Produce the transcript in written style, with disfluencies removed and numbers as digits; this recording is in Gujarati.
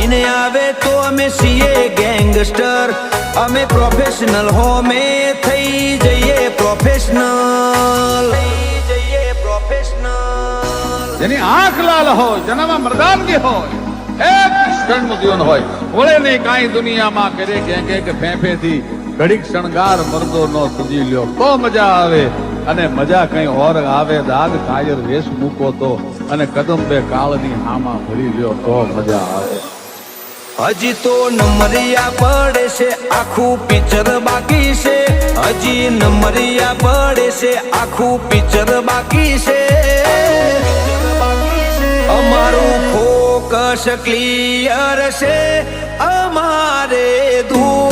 સીન આવે તો અમે છીએ ગેંગસ્ટર, અમે પ્રોફેશનલ હો મે થઈ જઈએ પ્રોફેશનલ, જેની આંખ લાલ હોય, જેનામાં મર્દાનગી હોય, એક ક્ષણનું જીવન હોય, વળે નહીં કાંઈ દુનિયામાં કરે કે ફેંફેથી ઘડીક શણગાર મરદો નો સજી લ્યો તો મજા આવે, અને મજા કઈ ઓર આવે દાગ કાયર વેશ મૂકો તો, અને કદમ બે કાળની હામાં ભરી લ્યો તો મજા આવે. હજી તો નમરિયા પડે છે, આખું પિક્ચર બાકી છે, હજી નમરિયા પડે છે, આખું પિક્ચર બાકી છે. અમારું ફોકસ ક્લિયર છે, અમારે દૂર